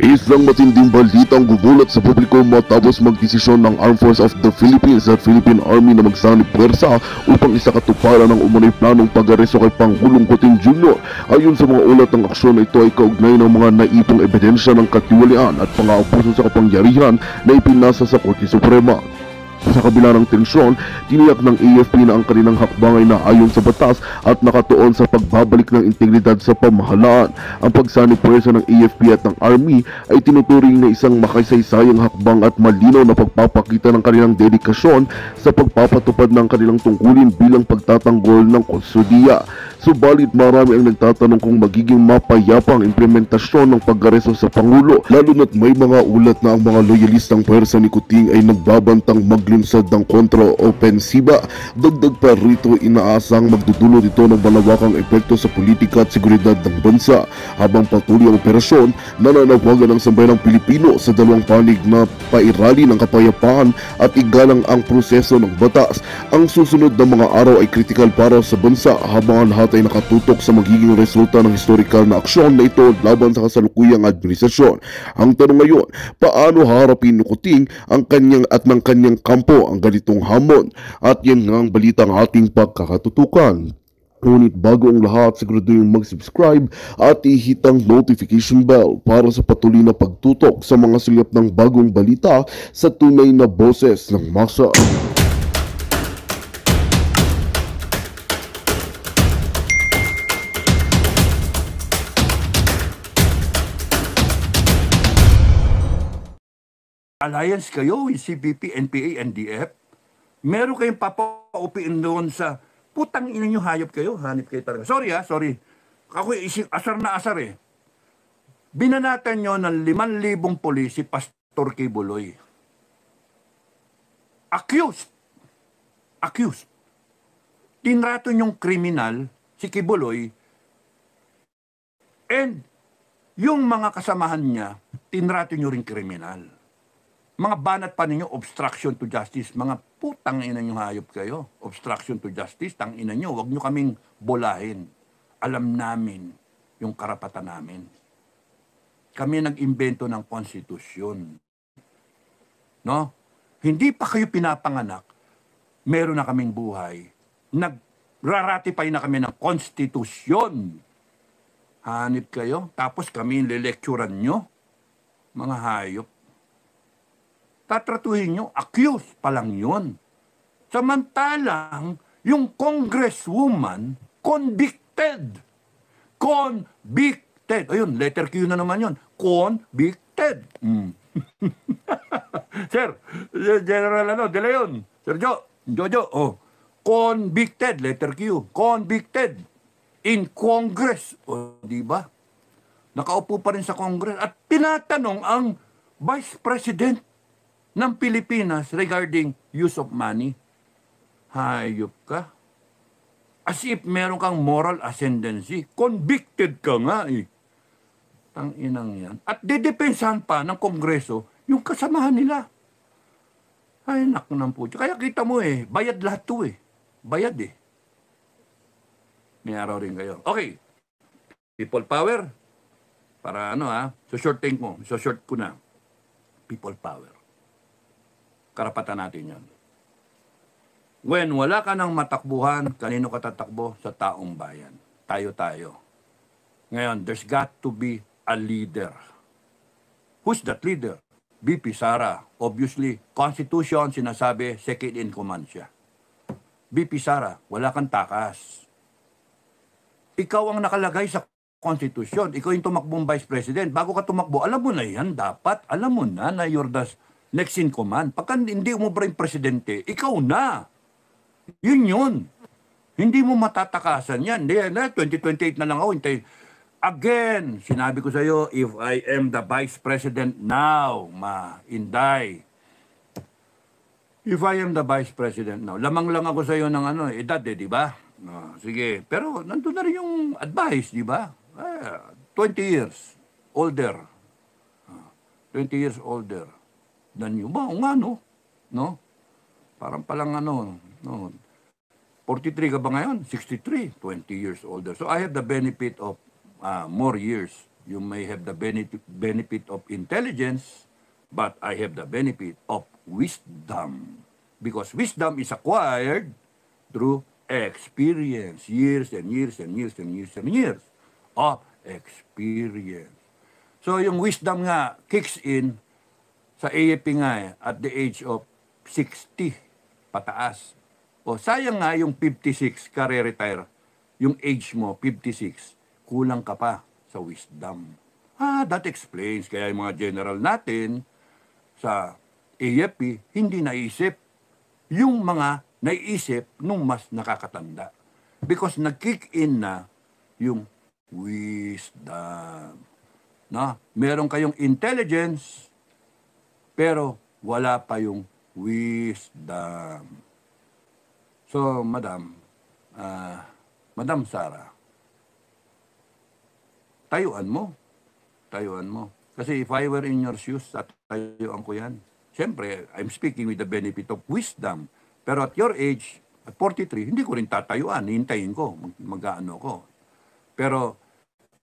Isang matinding balitang gugulat sa publiko matapos magdesisyon ng Armed Forces of the Philippines at Philippine Army na magsanib puwersa upang isakatuparan ng umunay planong pag-aresto kay Pangulong Kuting Jr. Ayon sa mga ulat ng aksyon na ito ay kaugnay ng mga naipong ebidensya ng katiwalian at pang-aabuso sa kapangyarihan na ipinasa sa Korte Suprema. Sa kabila ng tensyon, tiniyak ng AFP na ang kanilang hakbang ay naayon sa batas at nakatuon sa pagbabalik ng integridad sa pamahalaan. Ang pagsanib puwersa ng AFP at ng Army ay tinuturing na isang makasaysayang hakbang at malinaw na pagpapakita ng kanilang dedikasyon sa pagpapatupad ng kanilang tungkulin bilang pagtatanggol ng kustudiya. Subalit marami ang nagtatanong kung magiging mapayapa ang implementasyon ng pag-aresto sa Pangulo, lalo na't may mga ulat na ang mga loyalistang puwersa ni Kuting ay nagbabantang maglunsad ng kontra-opensiba. Dagdag pa rito, inaasang magdudulot ito ng malawakang epekto sa politika at seguridad ng bansa. Habang patuloy ang operasyon, nananawagan ng sambayanang Pilipino sa dalawang panig na pairali ng kapayapaan at igalang ang proseso ng batas. Ang susunod na mga araw ay kritikal para sa bansa habang ang lahat ay nakatutok sa magiging resulta ng historical na aksyon na ito laban sa kasalukuyang administrasyon. Ang tanong ngayon, paano haharapin ni Kuting ang kanyang at ng kanyang kampo ang ganitong hamon? At yan nga ang balitang ating pagkakatutukan. Ngunit bago ang lahat, siguraduhin mag-subscribe at ihit ang notification bell para sa patuloy na pagtutok sa mga silip ng bagong balita sa tunay na boses ng masa. Alliance kayo with CPP, NPA, NDF, meron kayong papaupiin doon sa putang ina nyo, hayop kayo, hanip kayo talaga. Sorry. Ako asar na asar eh. Binanatan nyo ng 5,000 polis si Pastor Kibuloy. Accused. Tinrato nyong kriminal si Kibuloy and yung mga kasamahan niya, tinrato nyo rin kriminal. Mga banat pa ninyo, obstruction to justice. Mga putang ina nyo, hayop kayo. Obstruction to justice, tang ina nyo. Huwag nyo kaming bolahin. Alam namin yung karapatan namin. Kami nag-imbento ng konstitusyon. No? Hindi pa kayo pinapanganak, meron na kaming buhay. Nag-ratify na kami ng konstitusyon. Hanip kayo, tapos kami lelekturan nyo. Mga hayop. Tatratuhin nyo, accused pa lang yun. Samantalang, yung congresswoman, convicted. Ayun, letter Q na naman yun. Convicted. Sir, General De Leon, Sir Jojo, convicted, letter Q, convicted. In Congress. Di ba? Nakaupo pa rin sa Congress. At tinatanong ang Vice President ng Pilipinas regarding use of money. Hayop ka. As if meron kang moral ascendancy. Convicted ka nga eh. Tang-inang yan. At didepensahan pa ng Kongreso yung kasamahan nila. Ay, naku ng puto. Kaya kita mo eh, bayad lahat to eh. Bayad eh. May araw rin kayo. Okay. People power. Para so-short ko na. People power. Karapatan natin yan. When wala ka ng matakbuhan, kanino ka tatakbo? Sa taong bayan. Tayo-tayo. Ngayon, there's got to be a leader. Who's that leader? BP Sara. Obviously, Constitution, sinasabi, second in command siya. BP Sara, wala kang takas. Ikaw ang nakalagay sa Constitution. Ikaw yung tumakbong Vice President. Bago ka tumakbo, alam mo na yan. Dapat, alam mo na you're the next in command. Pagka hindi umubra yung presidente, ikaw na. Yun. Hindi mo matatakasan yan. 2028 na lang ako. Again, sinabi ko sa iyo, if I am the Vice President now, Inday. If I am the Vice President now, lamang lang ako sa iyo ng edad di ba? Sige, pero nandun na rin yung advice, di ba? 20 years older. 20 years older. Dan yun ba? O nga, no? Parang palang 43 ka ba ngayon? 63, 20 years older. So I have the benefit of more years You may have the benefit of intelligence, but I have the benefit of wisdom. Because wisdom is acquired through experience, years and years and years and years and years of experience. So yung wisdom nga kicks in sa AFP nga at the age of 60 pataas. O sayang nga yung 56 kare-retire, yung age mo 56, kulang ka pa sa wisdom. That explains kaya yung mga general natin sa AFP hindi naisip yung mga naiisip nung mas nakakatanda. Because nag-kick in na yung wisdom. Na, meron kayong intelligence, pero wala pa yung wisdom. So, Madam Sara, tayuan mo. Kasi if I were in your shoes, tayuan ko yan. Siyempre, I'm speaking with the benefit of wisdom. Pero at your age, at 43, hindi ko rin tatayuan. Hintayin ko, mag-ano ko. Pero,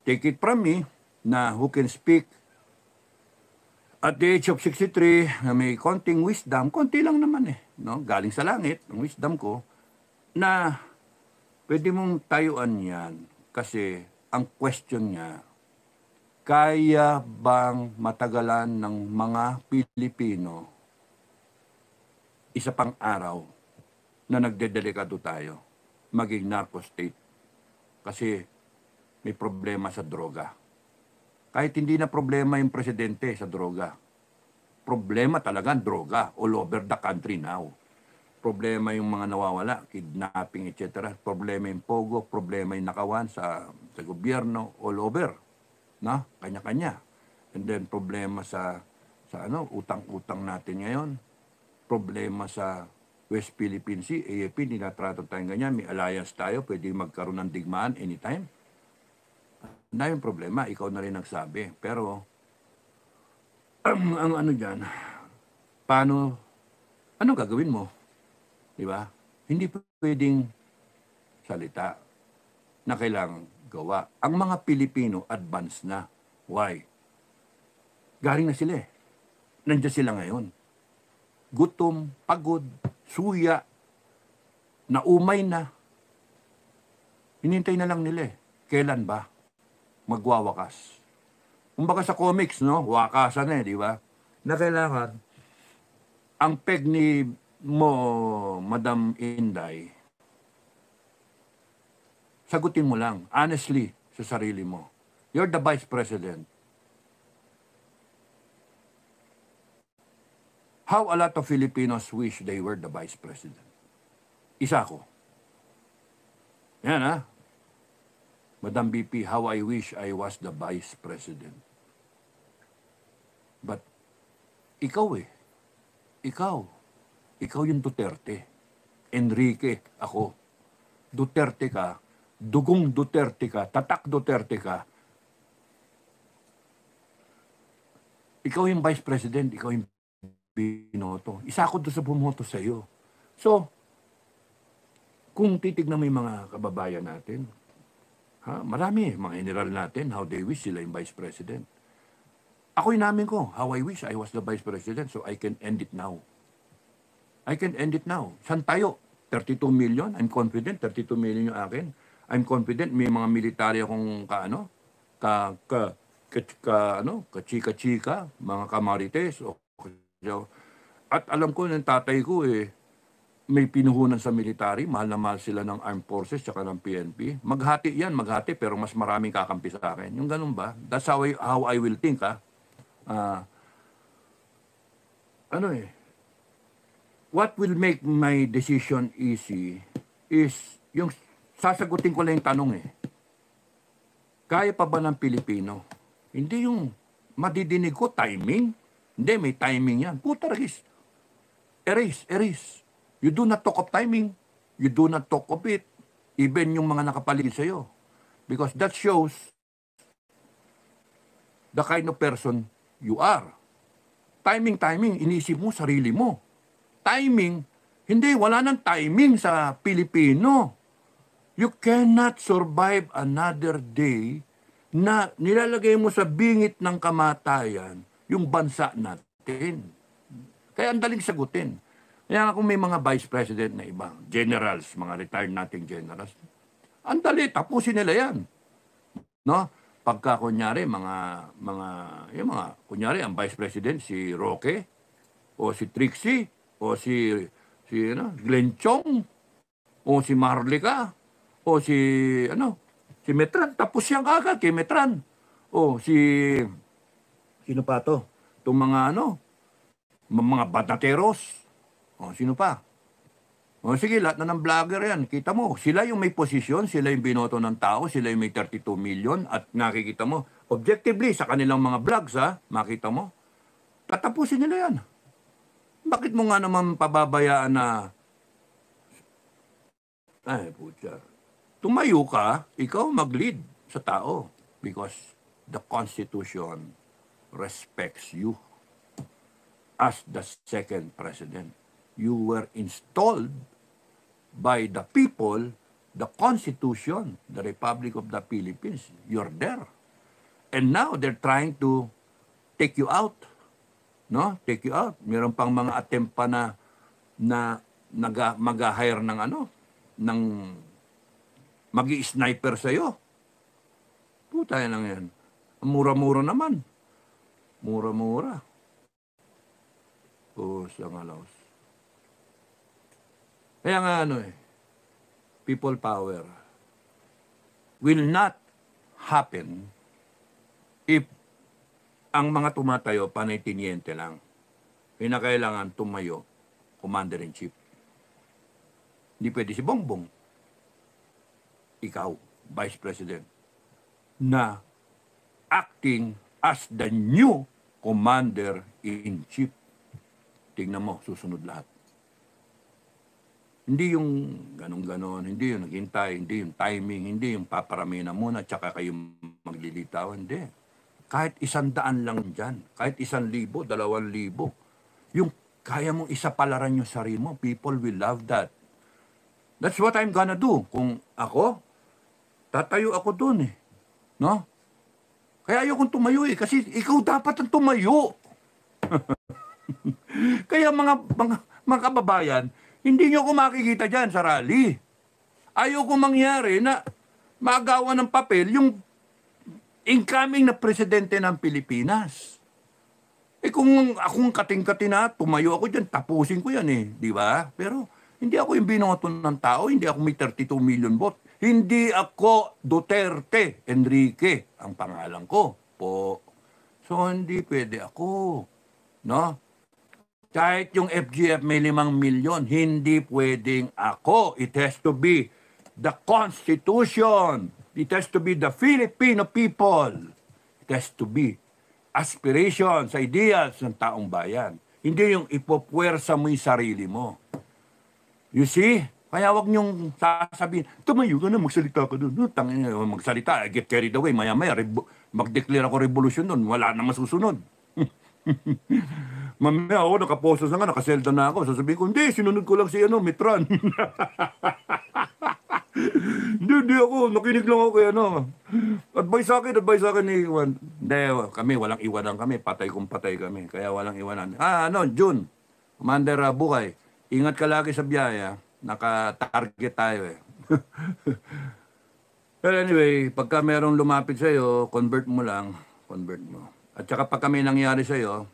take it from me, na who can speak at the age of 63, na may konting wisdom, konti lang naman no? Galing sa langit, ang wisdom ko, na pwede mong tayuan yan. Kasi, ang question niya, kaya bang matagalan ng mga Pilipino isa pang araw na nagdedelikado tayo maging narco state? Kasi may problema sa droga. Kahit hindi na problema yung presidente sa droga. Problema talaga ang droga all over the country now. Problema yung mga nawawala, kidnapping, etc. Problema yung pogo, problema yung nakawan sa gobyerno all over. Na, kanya-kanya. And then problema sa utang-utang natin ngayon. Problema sa West Philippine Sea, AFP, dinatrato tayong ganyan, may alliance tayo, pwede magkaroon ng digmaan anytime. Na yung problema, ikaw na rin nagsabi. Pero, ang ano dyan, ano gagawin mo? Di ba? Hindi pwedeng salita na kailangang gawa. Ang mga Pilipino, advance na. Why? Galing na sila Nandiyan sila ngayon. Gutom, pagod, suya, naumay na. Hinintay na lang nila Kailan ba? Magwawakas. Kumbaga sa comics, no? Wakasan di ba? Na kailangan, ang peg ni Madam Inday, sagutin mo lang, honestly, sa sarili mo. You're the Vice President. How a lot of Filipinos wish they were the Vice President. Isa ko. Yan Madam BP, how I wish I was the Vice President. But, ikaw Ikaw yung Duterte. Enrique, ako. Duterte ka. Dugong Duterte ka, tatak Duterte ka, ikaw yung Vice President, ikaw yung binoto. Isa ako doon sa bumoto sa iyo. So, kung titignan mo yung mga kababayan natin, marami, mga general natin, how they wish sila yung Vice President. Ako yung namin ko, how I wish I was the Vice President so I can end it now. San tayo? 32 million? I'm confident, 32 million yung akin. I'm confident may mga military akong kachika-chika, mga kamarites. At alam ko ng tatay ko may pinuhunan sa military, mahal na mahal sila ng armed forces tsaka ng PNP. Maghati pero mas maraming kakampi sa akin. Yung ganun ba? That's how I will think What will make my decision easy is yung sasagutin ko lang yung tanong Kaya pa ba ng Pilipino? Hindi yung madidinig ko, timing. Hindi, may timing yan. Puta ragis. Erase. You do not talk of timing. You do not talk of it. Even yung mga nakapaligid sa'yo. Because that shows the kind of person you are. Timing, inisip mo, sarili mo. Timing, hindi, wala nang timing sa Pilipino. You cannot survive another day na nilalagay mo sa bingit ng kamatayan yung bansa natin. Kaya ang daling sagutin. Kaya kung may mga vice president na iba, generals, mga retired nating generals, ang dali, tapusin nila yan. No? Pagka kunyari, yung mga, kunyari, ang vice president, si Roque, o si Trixie, o si Glenn Chong, o si Marlica, o si Metran, tapos yan kagad kay Metran. O sino pa to? Itong mga batateros. O sino pa? O sige, lahat na ng vlogger yan. Kita mo, sila yung may posisyon, sila yung binoto ng tao, sila yung may 32 million at nakikita mo, objectively sa kanilang mga vlogs, makita mo, tatapusin nila yan. Bakit mo nga naman pababayaan na, putya, tumayo ka, ikaw mag-lead sa tao because the Constitution respects you as the second president. You were installed by the people, the Constitution, the Republic of the Philippines. You're there. And now they're trying to take you out. No? Take you out. Meron pang mga attempt pa na mag-hire ng magi-sniper sa'yo. Puta lang yan. Ang mura-mura naman. Mura-mura. Sa ngalaws. Kaya nga people power will not happen if ang mga tumatayo panay-tiniente lang. Pinakailangan tumayo, commander-in-chief. Hindi pwede si Bongbong. Ikaw, vice president, na acting as the new commander-in-chief. Tingnan mo, susunod lahat. Hindi yung ganon-ganon, hindi yung naghintay, hindi yung timing, hindi yung paparami na muna, tsaka kayo maglilitaw, hindi. Kahit 100 lang dyan, kahit 1,000, 2,000, yung kaya mong isapalaran yung sarili mo, people will love that. That's what I'm gonna do. Kung ako, tatayo ako dun No? Kaya ayokong tumayo kasi ikaw dapat ang tumayo. Kaya mga kababayan, hindi nyo ako makikita dyan sa rally. Ayoko mangyari na magawa ng papel yung incoming na presidente ng Pilipinas. Kung akong kating-kating na, tumayo ako dyan, tapusin ko yan di ba? Pero hindi ako yung binoto ng tao, hindi ako may 32 million vote. Hindi ako Duterte Enrique, ang pangalan ko po. So hindi pwede ako. No? Kahit yung FGF may 5 milyon, hindi pwedeng ako. It has to be the Constitution. It has to be the Filipino people. It has to be aspirations, ideas ng taong bayan. Hindi yung ipopwersa mo yung sarili mo. You see? Kaya wag niyong sasabihin, tumayo ka na, magsalita ka doon. Magsalita, I get carried away. Maya-maya, mag-declare ako revolution doon. Wala na masusunod. Mamaya ako, nakaposto na nga, nakaselda na ako. Sasabihin ko, hindi, sinunod ko lang si Mitran. Hindi ako, nakinig lang ako kay Advice sa akin ni Iwan. Hindi, kami, walang iwanan kami. Patay kung patay kami. Kaya walang iwanan. June, Commander Bukay, ingat ka lagi sa biyaya. Naka-target tayo But anyway, pagka merong lumapit sa'yo, convert mo lang. Convert mo. At saka pag kami nangyari sa'yo,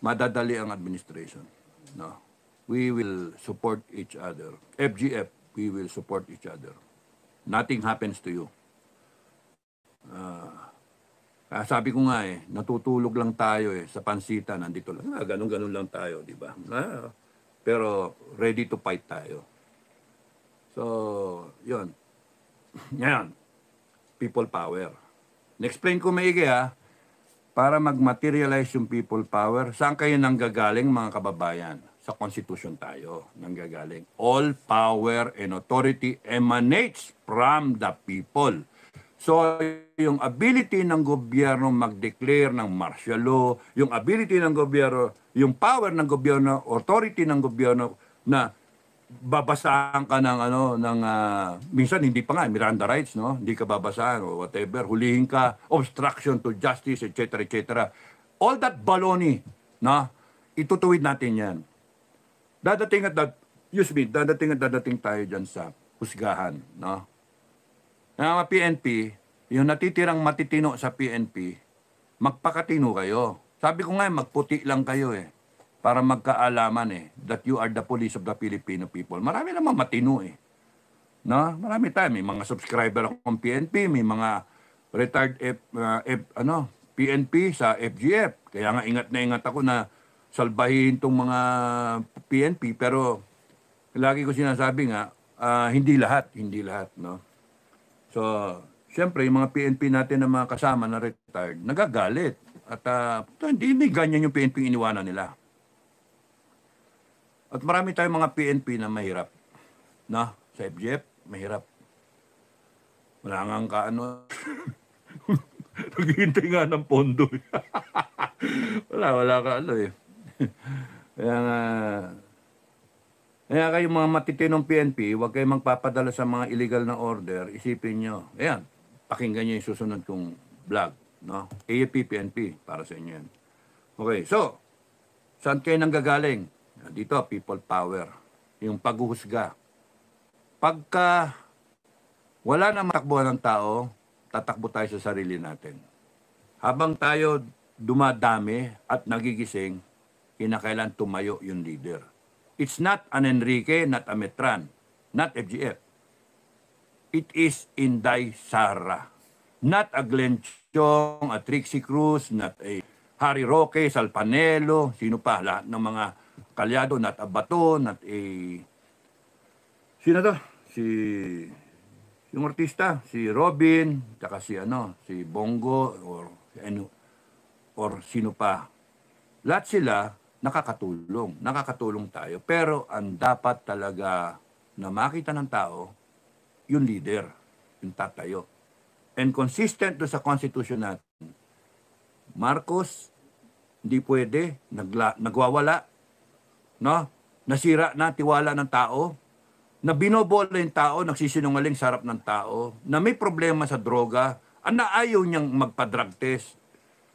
madadali ang administration. No? We will support each other. FGF, we will support each other. Nothing happens to you. Sabi ko nga natutulog lang tayo sa pansitan, nandito lang. Ganun-ganun lang tayo, di ba? Pero ready to fight tayo. So, yun. Ngayon, people power. Na-explain ko maigi para mag-materialize yung people power. Saan kayo nanggagaling mga kababayan? Sa Constitution tayo nanggagaling. All power and authority emanates from the people. So, yung ability ng gobyerno mag-declare ng martial law, yung ability ng gobyerno, yung power ng gobyerno, authority ng gobyerno na babasahan ka ng minsan hindi pa nga Miranda rights, no? Hindi ka babasahan o whatever, hulihin ka, obstruction to justice, etc., etc. All that baloney, na itutuwid natin 'yan. Dadating tayo diyan sa husgahan, no? Ang mga PNP, yung natitirang matitino sa PNP, magpakatino kayo. Sabi ko nga, magputi lang kayo eh. Para magkaalaman eh, that you are the police of the Filipino people. Marami naman matino eh. No? Marami tayo. May mga subscriber akong PNP, may mga retired PNP sa FGF. Kaya nga ingat na ingat ako na salbahin itong mga PNP. Pero lagi ko sinasabi nga, hindi lahat, no? So, siyempre, yung mga PNP natin na mga kasama na retired, nagagalit. At hindi ganyan yung PNP iniwanan nila. At marami tayong mga PNP na mahirap. No? Sa FGF, mahirap. Wala nga ka naghihintay nga ng pondo. wala ka eh. Kaya kayo mga matitinong PNP, huwag kayong magpapadala sa mga illegal na order, isipin nyo. Ayan, pakinggan nyo yung susunod kong vlog. No? AFP PNP, para sa inyo yan. Okay, so, saan kayo nanggagaling? Dito, people power. Yung paghuhusga. Pagka wala na matakbuhan ng tao, tatakbo tayo sa sarili natin. Habang tayo dumadami at nagigising, kinakailan tumayo yung leader. It's not an Enrique, not a Metran, not FGF. It is Inday Sara. Not a Glenn Chong, a Trixie Cruz, not a Harry Roque, Salpanelo, sino pa, lahat ng mga kalyado, not a Bato, not a... Sino to? Yung artista, si Robin, saka si Bongo, or sino pa. Lahat sila, nakakatulong tayo. Pero ang dapat talaga na makita ng tao, yung leader, yung tatayo. And consistent to sa Constitution natin, Marcos, hindi pwede, nagwawala, no? Nasira na tiwala ng tao, na binobola yung tao, nagsisinungaling sa harap ng tao, na may problema sa droga, na ayaw niyang magpa-drug test.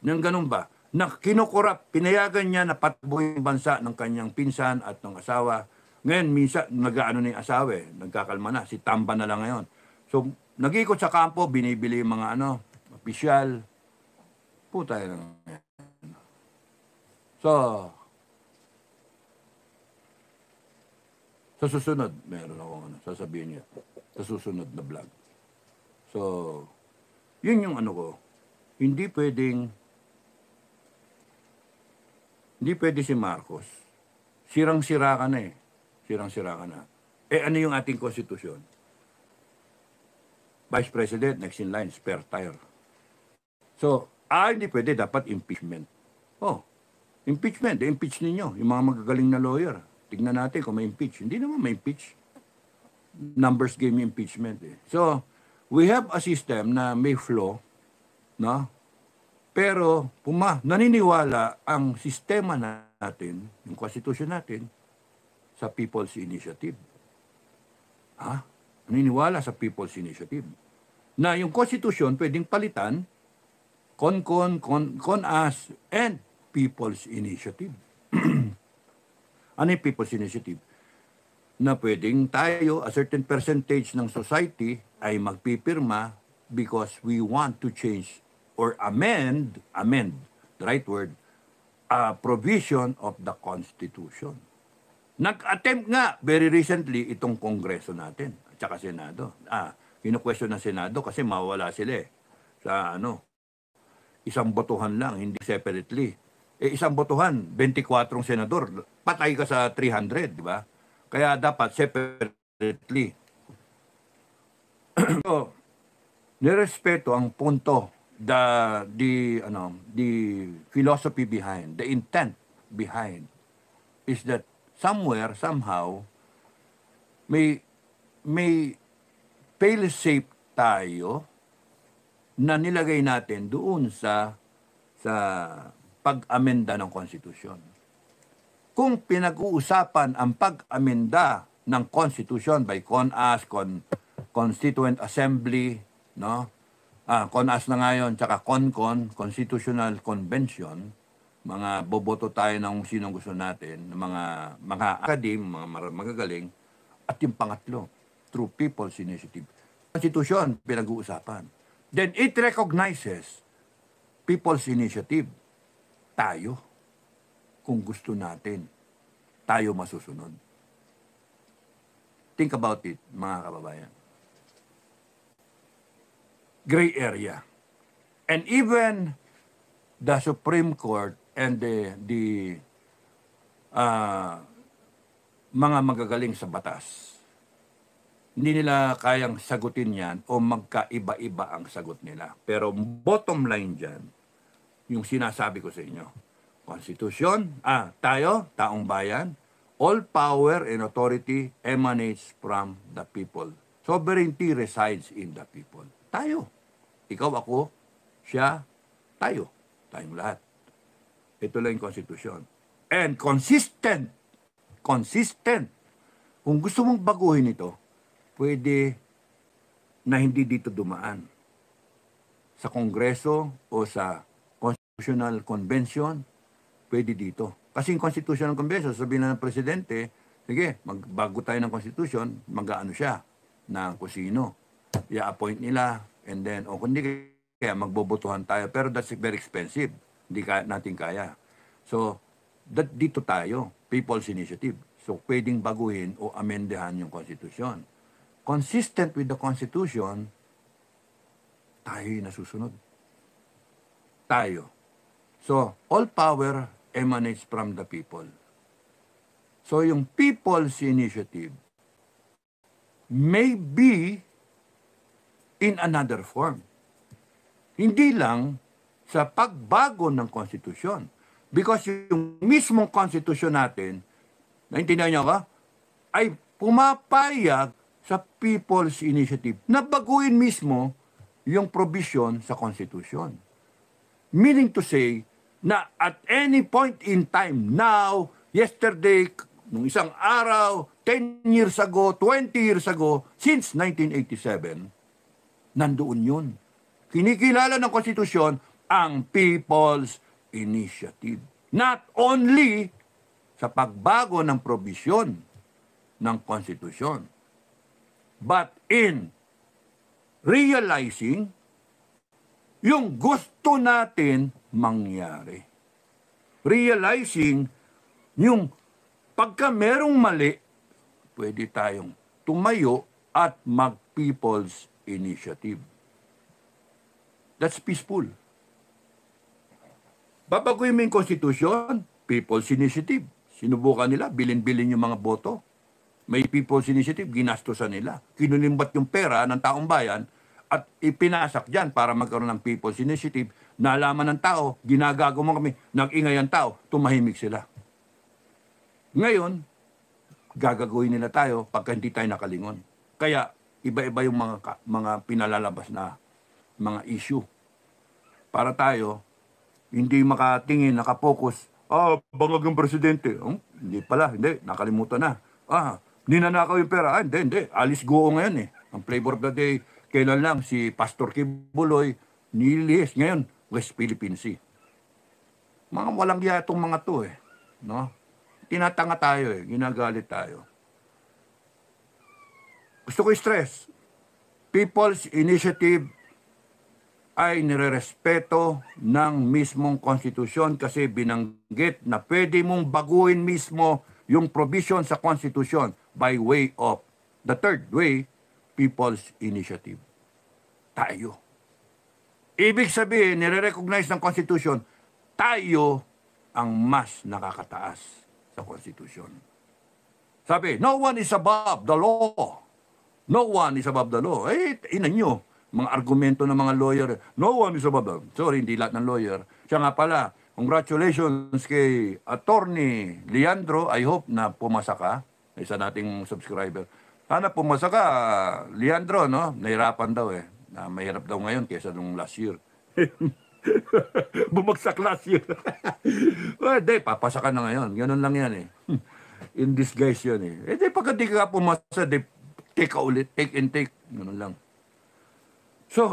Nang ganun ba? Na kinukurap, pinayagan niya na patakbo yung bansa ng kanyang pinsan at ng asawa. Ngayon, minsan, nag-ano na yung asawa eh, nagkakalma na, si Tamba na lang ngayon. So, nag-ikot sa kampo, binibili yung mga opisyal. Puta yun. So, sa susunod, meron akong sasabihin niya, sa susunod na vlog. So, yun yung ko, hindi pwede si Marcos. Sirang-sira ka na eh. Sirang-sira ka na. Ano yung ating konstitusyon? Vice President, next in line, spare tire. So, hindi pwede, dapat impeachment. Impeachment, impeach ninyo, yung mga magagaling na lawyer. Tignan natin kung may impeach. Hindi naman may impeach. Numbers game impeachment eh. So, we have a system na may flaw, no? Pero, naniniwala ang sistema natin, yung constitution natin, sa People's Initiative. Naniniwala sa People's Initiative. Na yung constitution pwedeng palitan, CONAS, and People's Initiative. Ano yung People's Initiative? Na pwedeng tayo, a certain percentage ng society, ay magpipirma because we want to change or amend, the right word, a provision of the Constitution. Nag-attempt nga very recently itong Kongreso natin at saka Senado. Kinu-question ng Senado kasi mawala sila sa isang botohan lang, hindi separately. Isang botohan, 24 senador, patay ka sa 300, di ba? Kaya dapat separately. So, nirespeto ang punto, the philosophy behind, the intent behind is that somewhere, somehow, may fail-safe tayo na nilagay natin doon sa pag-amenda ng konstitusyon. Kung pinag-uusapan ang pag-amenda ng Constitution by CONAS, Constituent Assembly, no? CONAS na ngayon, tsaka CONCON, Constitutional Convention, mga boboto tayo ng sinong gusto natin, ng mga academe, mga magagaling, at yung pangatlo, through People's Initiative. Constitution, pinag-uusapan. Then it recognizes People's Initiative. Tayo, kung gusto natin, tayo masusunod. Think about it, mga kababayan. Gray area. And even the Supreme Court and the mga magagaling sa batas, hindi nila kayang sagutin yan o magkaiba-iba ang sagot nila. Pero bottom line dyan, yung sinasabi ko sa inyo, Konstitusyon, tayo, taong bayan, all power and authority emanates from the people. Sovereignty resides in the people. Tayo. Ikaw, ako, siya, tayo. Tayong lahat. Ito lang yung konstitusyon. And consistent. Consistent. Kung gusto mong baguhin ito, pwede na hindi dito dumaan. Sa Kongreso o sa Constitutional Convention, pwede dito. Kasi yung Constitutional Convention, sabihin na ng Presidente, sige, magbago tayo ng Constitution, mag-ano siya, na kung sino. I-appoint nila, and then, o kung hindi kaya, magbobotohan tayo. Pero that's very expensive. Hindi natin kaya. So, dito tayo, People's Initiative. So, pwedeng baguhin o amendehan yung Constitution. Consistent with the Constitution, tayo yung nasusunod. Tayo. So, all power emanates from the people. So, yung People's Initiative may be in another form. Hindi lang sa pagbago ng konstitusyon. Because yung mismong konstitusyon natin, naintindihan niyo ka, ay pumapayag sa People's Initiative na baguhin mismo yung provision sa konstitusyon. Meaning to say, na at any point in time, now, yesterday, nung isang araw, 10 years ago, 20 years ago, since 1987, nandoon yun. Kinikilala ng konstitusyon ang People's Initiative. Not only sa pagbago ng probisyon ng konstitusyon, but in realizing yung gusto natin mangyari. Realizing yung pagka merong mali, pwede tayong tumayo at mag-People's Initiative. That's peaceful. Babaguhin mo yung Constitution, People's Initiative. Sinubukan nila, bilin-bilin yung mga boto. May People's Initiative, ginastosan nila. Kinulimbat yung pera ng taong bayan at ipinasak dyan para magkaroon ng People's Initiative. Nalaman ng tao, ginagago mo kami, nag-ingay ang tao, tumahimik sila. Ngayon, gagaguhin nila tayo pagka hindi tayo nakalingon. Kaya, iba-iba yung mga pinalalabas na mga issue. Para tayo, hindi makatingin, nakapokus, bangag yung presidente. Hindi pala, hindi, nakalimutan na. Ninanakaw yung pera. Hindi, alis go ngayon eh. Ang flavor of the day, kailan lang si Pastor Kibuloy, nilihis. Ngayon, West Philippine Sea. Mga walang iya itong mga to eh. No? Tinatanga tayo eh, ginagalit tayo. Gusto ko i-stress, People's Initiative ay nirerespeto ng mismong konstitusyon kasi binanggit na pwede mong baguhin mismo yung provision sa konstitusyon by way of the third way, People's Initiative. Tayo. Ibig sabihin, nire-recognize ng konstitusyon, tayo ang mas nakakataas sa konstitusyon. Sabi, no one is above the law. No one is above the law. Inan nyo, mga argumento ng mga lawyer. No one is above the law. Sorry, hindi lahat ng lawyer. Siya nga pala, congratulations kay Attorney Leandro. I hope na pumasa ka. Isa nating subscriber. Sana pumasa ka, Leandro, no? Nahirapan daw eh. Mahirap daw ngayon kaysa nung last year. Bumagsak last year. Hindi, papasa ka na ngayon. Ganun lang yan eh. In disguise yun eh. Eh di pagka di ka pumasa, di take ka ulit, take and take. Ganun lang. So,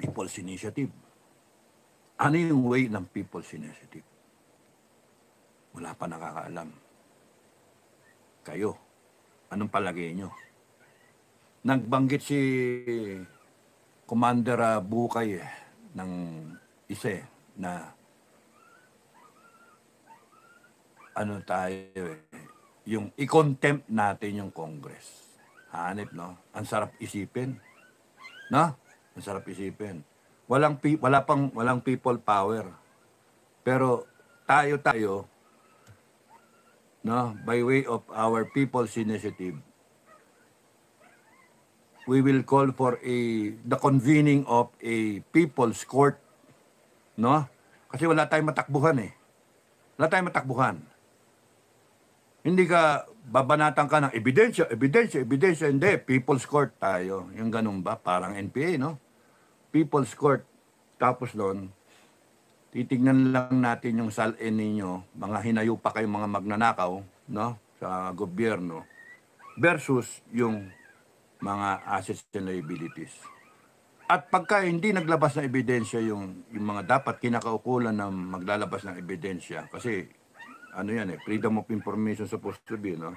People's Initiative. Ano yung way ng People's Initiative? Wala pa nakakaalam. Kayo, anong palagay nyo? Nagbanggit si Commander Bukay ng isa na ano tayo yung i-contempt natin yung Congress. Hanip, no? Ang sarap isipin. No? Ang sarap isipin. Walang people power. Pero tayo, no, by way of our People's Initiative, we will call for the convening of a People's Court, no? Kasi wala tayong matakbuhan eh. Wala tayong matakbuhan. Hindi ka babanatan ka ng ebidensya, hindi. People's Court tayo. Yung ganun ba? Parang NPA, no? People's Court. Tapos doon, titignan lang natin yung salin ninyo, mga hinayo pa kayong mga magnanakaw, no? Sa gobyerno, versus yung mga assets and liabilities. At pagka hindi naglabas ng ebidensya yung mga dapat kinakaukulan na maglalabas ng ebidensya, kasi ano yan freedom of information supposed to be, no?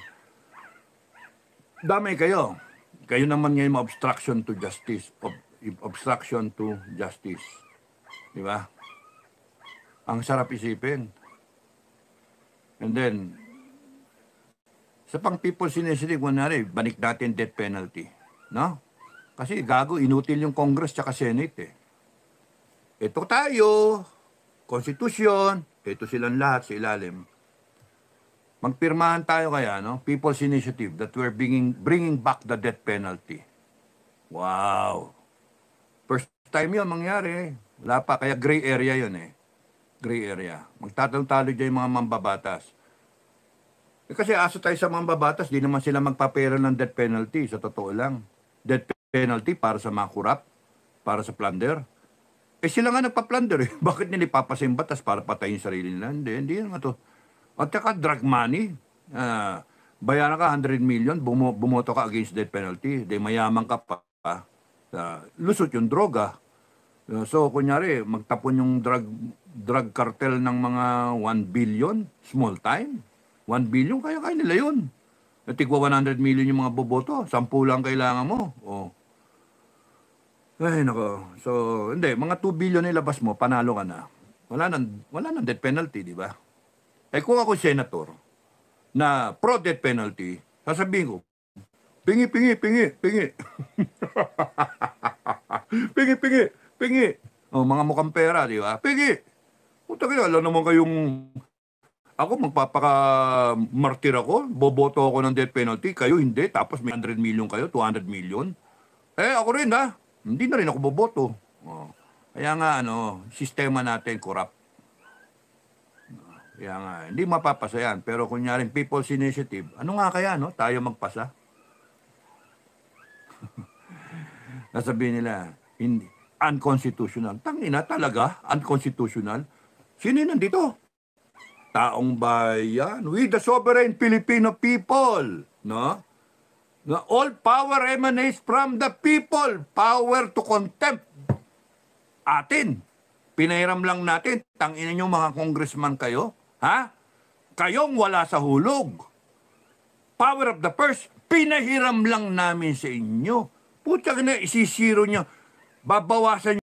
Damay kayo. Kayo naman ngayon obstruction to justice. Obstruction to justice. Di ba? Ang sarap isipin. And then, sa pang People's Initiative, kunwari, banik natin death penalty. No? Kasi gago, inutil yung Congress tsaka Senate eh. Ito tayo, Constitution, ito silang lahat sa ilalim. Magpirmahan tayo kaya, no? People's Initiative that we're bringing back the death penalty. Wow. First time yun mangyari. Wala pa, kaya gray area yun eh. Gray area. Magtatalo-talo dyan yung mga mambabatas. Kasi aso tayo sa mambabatas, di naman sila magpapera ng death penalty. Sa totoo lang. Death penalty para sa mga kurap, para sa plunder. Eh sila nga nagpa-plunder eh. Bakit nila ipapasin batas para patayin sarili nila? Hindi nga to. At saka drug money. Bayaran ka 100 million, bumoto ka against death penalty. Di mayaman ka pa. Lusot yung droga. So, kunyari, magtapon yung drug cartel ng mga 1 billion, small time. 1 billion, kaya nila yun. Tigwa 100 million yung mga boboto. 10 lang kailangan mo. Oh. Ay, nako. So, hindi. Mga 2 billion ilabas mo, panalo ka na. Wala nang death penalty, di ba? Eh kung ako senator na pro-death penalty, sasabihin ko, pingi. pingi. O, mga mukhang pera, di ba? Pingi. Puta kayo, alam naman kayong, ako magpapaka-martir ako, boboto ako ng death penalty, kayo hindi, tapos may 100 million kayo, 200 million. Eh, ako rin ha, hindi na rin ako boboto. O, kaya nga, sistema natin corrupt. Kaya nga, hindi mapapasa yan. Pero kunyaring People's Initiative, ano nga kaya, no? Tayo magpasa? Nasabihin nila, hindi, unconstitutional. Tangina talaga, unconstitutional. Sino nandito? Taong bayan, with the sovereign Filipino people, no? Na all power emanates from the people. Power to contempt. Atin. Pinahiram lang natin. Tangina nyo mga congressman kayo. Ha? Kayong wala sa hulog. Power of the purse, pinahiram lang namin sa inyo. Puta ka na, isisiro nyo. Babawasan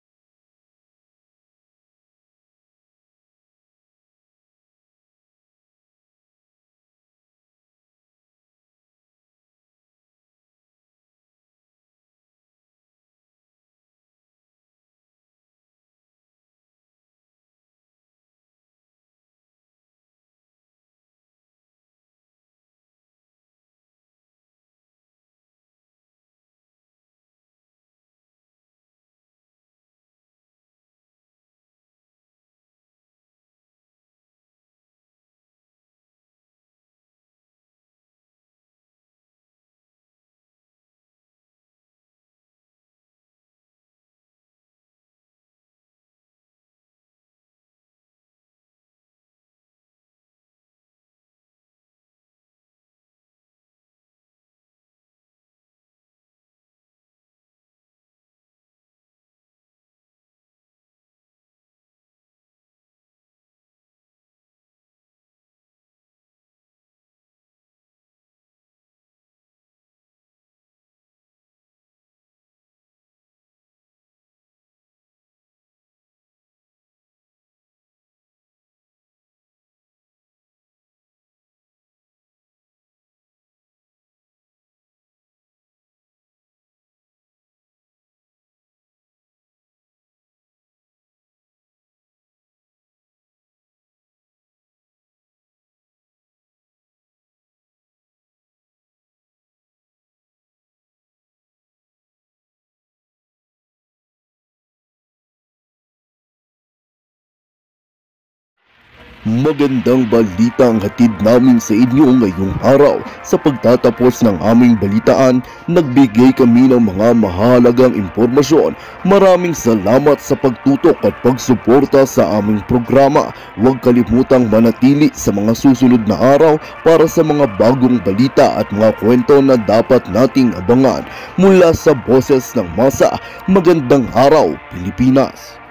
Magandang balita ang hatid namin sa inyo ngayong araw. Sa pagtatapos ng aming balitaan, nagbigay kami ng mga mahalagang impormasyon. Maraming salamat sa pagtutok at pagsuporta sa aming programa. Huwag kalimutang manatili sa mga susunod na araw para sa mga bagong balita at mga kwento na dapat nating abangan. Mula sa Boses ng Masa, magandang araw Pilipinas!